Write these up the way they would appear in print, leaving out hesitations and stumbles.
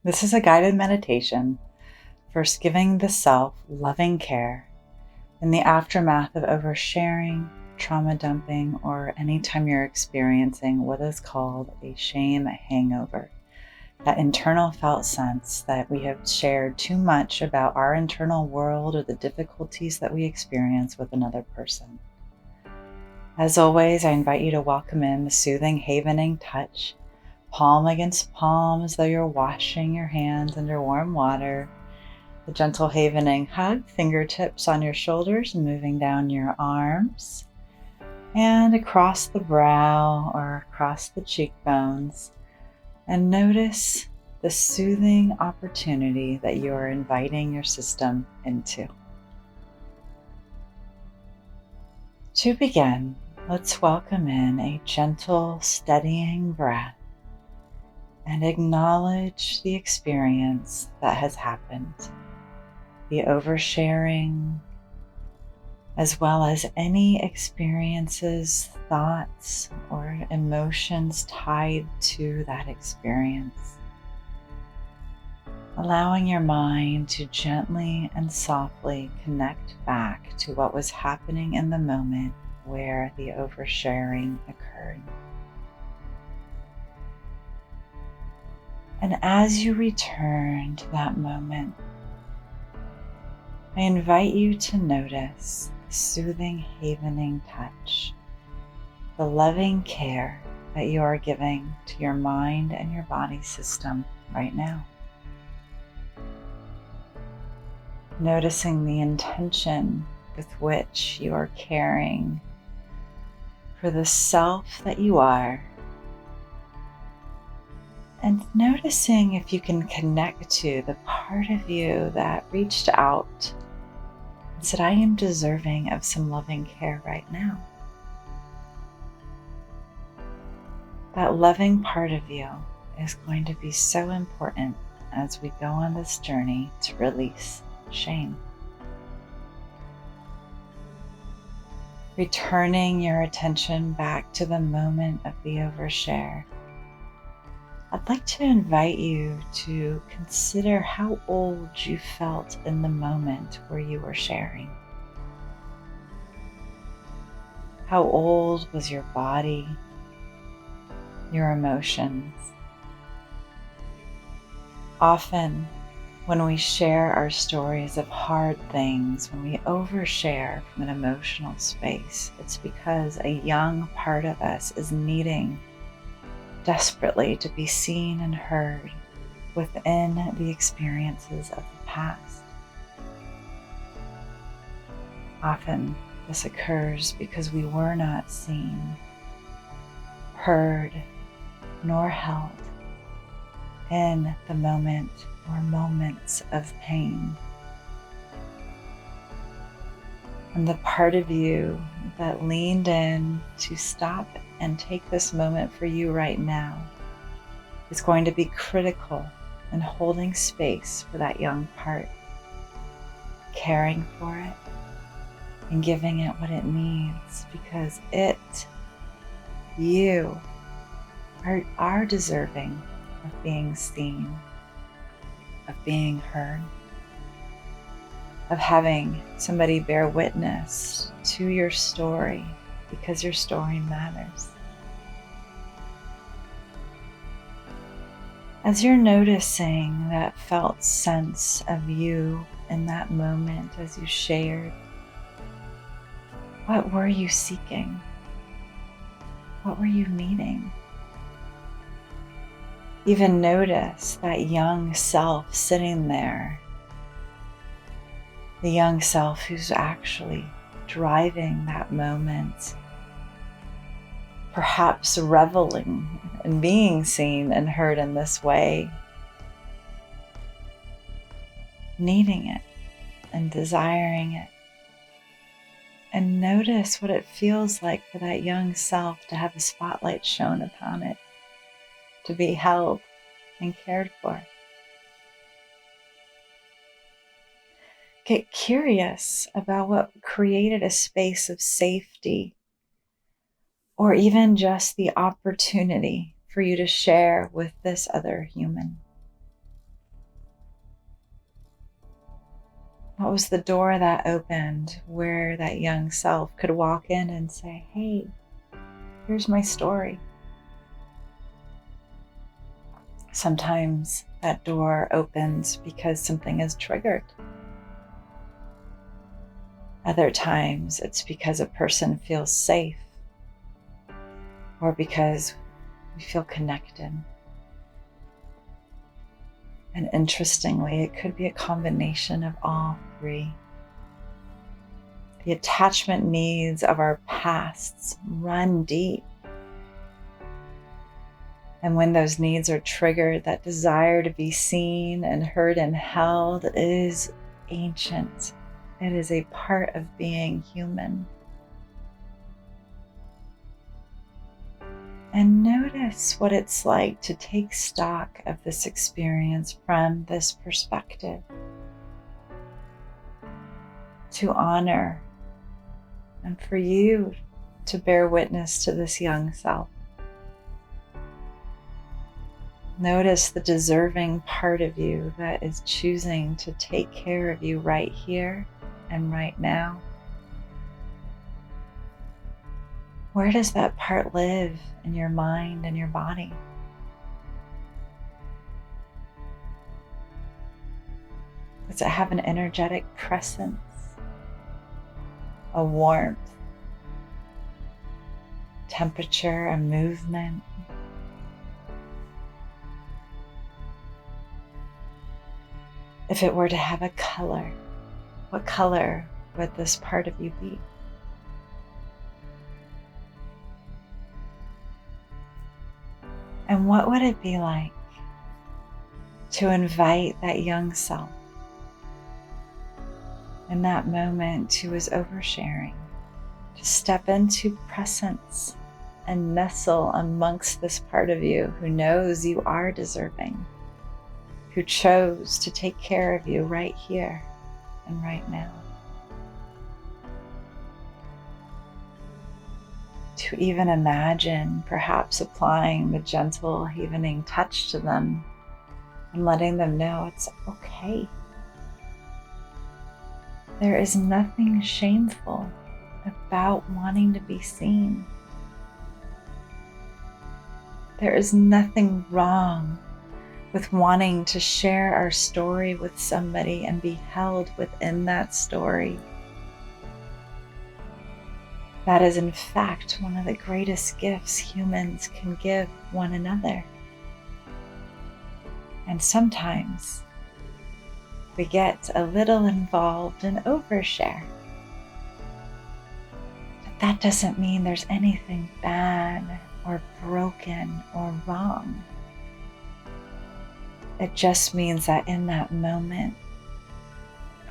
This is a guided meditation for giving the self loving care in the aftermath of oversharing, trauma dumping, or anytime you're experiencing what is called a shame hangover. That internal felt sense that we have shared too much about our internal world or the difficulties that we experience with another person. As always, I invite you to welcome in the soothing, havening touch, palm against palm as though you're washing your hands under warm water, the gentle havening hug, fingertips on your shoulders, moving down your arms and across the brow or across the cheekbones. And notice the soothing opportunity that you are inviting your system into. To begin, let's welcome in a gentle, steadying breath and acknowledge the experience that has happened, the oversharing, as well as any experiences, thoughts, or emotions tied to that experience. Allowing your mind to gently and softly connect back to what was happening in the moment where the oversharing occurred. And as you return to that moment, I invite you to notice the soothing, havening touch, the loving care that you are giving to your mind and your body system right now. Noticing the intention with which you are caring for the self that you are, and noticing if you can connect to the part of you that reached out and said, I am deserving of some loving care right now. That loving part of you is going to be so important as we go on this journey to release shame. Returning your attention back to the moment of the overshare, I'd like to invite you to consider how old you felt in the moment where you were sharing. How old was your body, your emotions? Often, when we share our stories of hard things, when we overshare from an emotional space, it's because a young part of us is needing desperately to be seen and heard within the experiences of the past. Often, this occurs because we were not seen, heard, nor held in the moment or moments of pain. And the part of you that leaned in to stop and take this moment for you right now is going to be critical in holding space for that young part, caring for it and giving it what it needs, because you are deserving of being seen, of being heard, of having somebody bear witness to your story, because your story matters. As you're noticing that felt sense of you in that moment as you shared, what were you seeking? What were you needing? Even notice that young self sitting there, the young self who's actually driving that moment, perhaps reveling in being seen and heard in this way, needing it and desiring it. And notice what it feels like for that young self to have a spotlight shone upon it, to be held and cared for. Get curious about what created a space of safety, or even just the opportunity for you to share with this other human. What was the door that opened where that young self could walk in and say, hey, here's my story? Sometimes that door opens because something is triggered. Other times it's because a person feels safe or because we feel connected. And interestingly, it could be a combination of all three. The attachment needs of our pasts run deep. And when those needs are triggered, that desire to be seen and heard and held is ancient. It is a part of being human. And notice what it's like to take stock of this experience from this perspective, to honor, and for you to bear witness to this young self. Notice the deserving part of you that is choosing to take care of you right here and right now. Where does that part live in your mind and your body? Does it have an energetic presence, a warmth, temperature, a movement? If it were to have a color, what color would this part of you be? And what would it be like to invite that young self in that moment who is oversharing to step into presence and nestle amongst this part of you who knows you are deserving, who chose to take care of you right here and right now? To even imagine perhaps applying the gentle, evening touch to them and letting them know it's okay. There is nothing shameful about wanting to be seen. There is nothing wrong with wanting to share our story with somebody and be held within that story. That is, in fact, one of the greatest gifts humans can give one another. And sometimes we get a little involved in overshare. But that doesn't mean there's anything bad or broken or wrong. It just means that in that moment,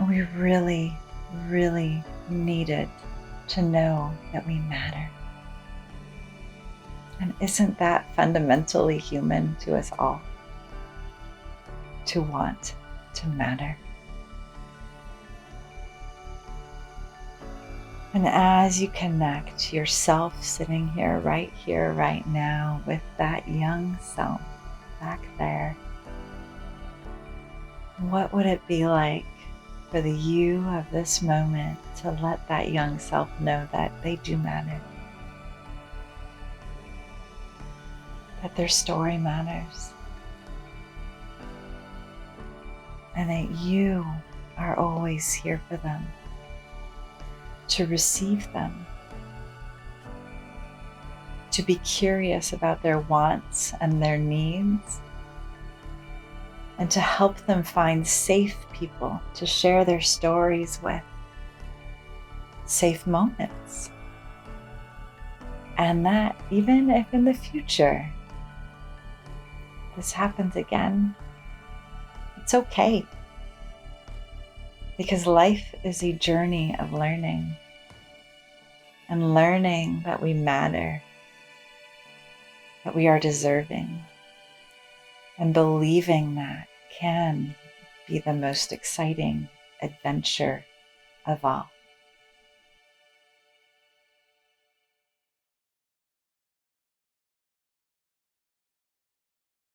we really, really needed to know that we matter. And isn't that fundamentally human to us all? To want to matter. And as you connect yourself sitting here, right now, with that young self back there, what would it be like for the you of this moment to let that young self know that they do matter, that their story matters, and that you are always here for them, to receive them, to be curious about their wants and their needs, and to help them find safe people to share their stories with, safe moments. And that even if in the future this happens again, it's okay. Because life is a journey of learning, and learning that we matter, that we are deserving, and believing that can be the most exciting adventure of all.